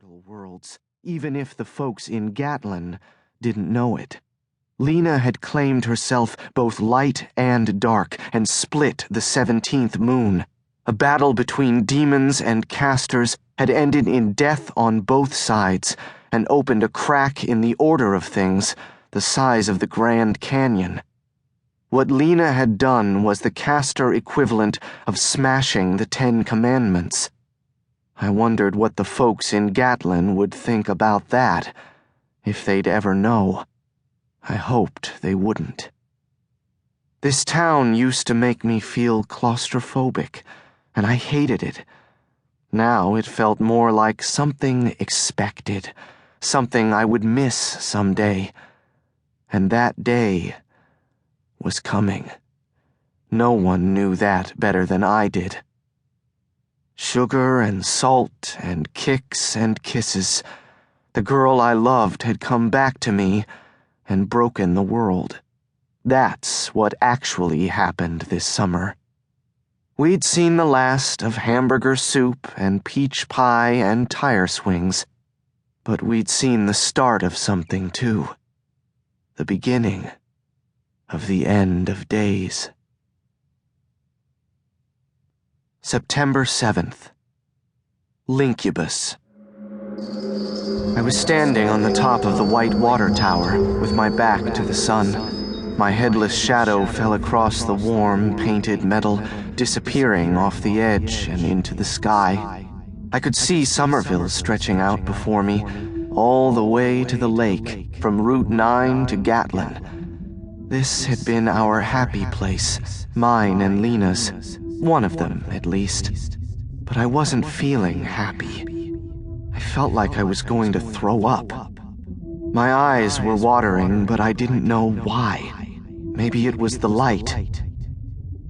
mortal worlds, even if the folks in Gatlin didn't know it. Lena had claimed herself both light and dark and split the 17th moon. A battle between demons and casters had ended in death on both sides and opened a crack in the order of things the size of the Grand Canyon. What Lena had done was the caster equivalent of smashing the 10 Commandments. I wondered what the folks in Gatlin would think about that, if they'd ever know. I hoped they wouldn't. This town used to make me feel claustrophobic, and I hated it. Now it felt more like something expected, something I would miss someday. And that day was coming. No one knew that better than I did. Sugar and salt and kicks and kisses. The girl I loved had come back to me and broken the world. That's what actually happened this summer. We'd seen the last of hamburger soup and peach pie and tire swings, but we'd seen the start of something too. The beginning of the end of days. September 7th. Lincubus. I was standing on the top of the white water tower with my back to the sun. My headless shadow fell across the warm, painted metal, disappearing off the edge and into the sky. I could see Somerville stretching out before me, all the way to the lake, from Route 9 to Gatlin. This had been our happy place, mine and Lena's. One of them, at least. But I wasn't feeling happy. I felt like I was going to throw up. My eyes were watering, but I didn't know why. Maybe it was the light.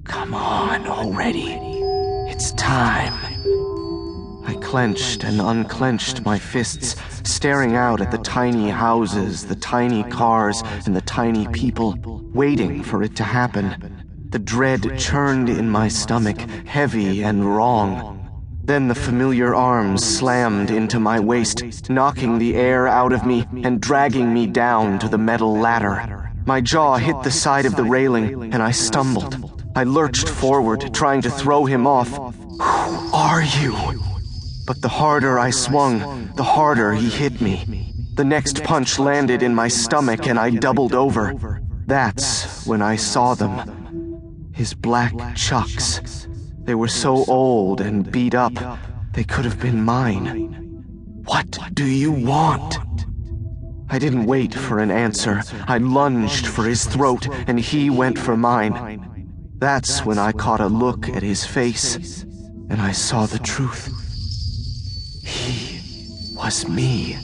Come on already. It's time. I clenched and unclenched my fists, staring out at the tiny houses, the tiny cars, and the tiny people, waiting for it to happen. The dread churned in my stomach, heavy and wrong. Then the familiar arms slammed into my waist, knocking the air out of me and dragging me down to the metal ladder. My jaw hit the side of the railing, and I stumbled. I lurched forward, trying to throw him off. Who are you? But the harder I swung, the harder he hit me. The next punch landed in my stomach, and I doubled over. That's when I saw them. His black chucks. They were so old and beat up, they could have been mine. What do you want? I didn't wait for an answer. I lunged for his throat, and he went for mine. That's when I caught a look at his face, and I saw the truth. He was me.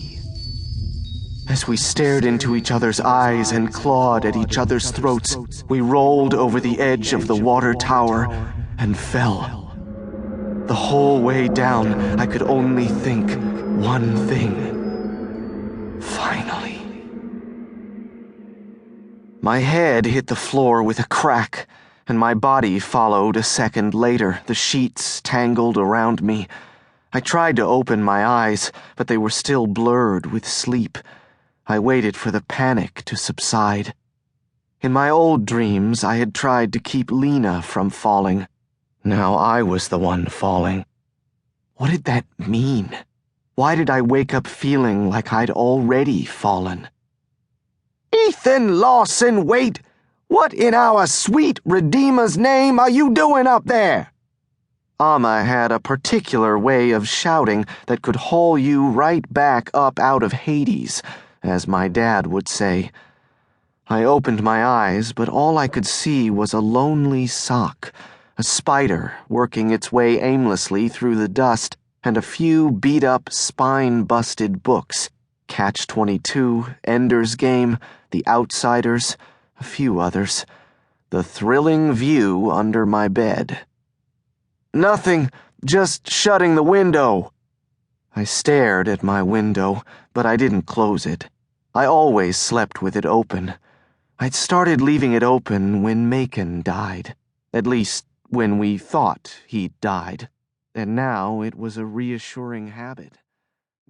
As we stared into each other's eyes and clawed at each other's throats, we rolled over the edge of the water tower and fell. The whole way down, I could only think one thing. Finally. My head hit the floor with a crack, and my body followed a second later, the sheets tangled around me. I tried to open my eyes, but they were still blurred with sleep. I waited for the panic to subside. In my old dreams, I had tried to keep Lena from falling. Now I was the one falling. What did that mean? Why did I wake up feeling like I'd already fallen? Ethan Lawson, Wate! What in our sweet Redeemer's name are you doing up there? Amma had a particular way of shouting that could haul you right back up out of Hades, as my dad would say. I opened my eyes, but all I could see was a lonely sock, a spider working its way aimlessly through the dust, and a few beat-up, spine-busted books. Catch-22, Ender's Game, The Outsiders, a few others. The Thrilling View under my bed. Nothing, just shutting the window. I stared at my window, but I didn't close it. I always slept with it open. I'd started leaving it open when Macon died. At least, when we thought he'd died. And now it was a reassuring habit.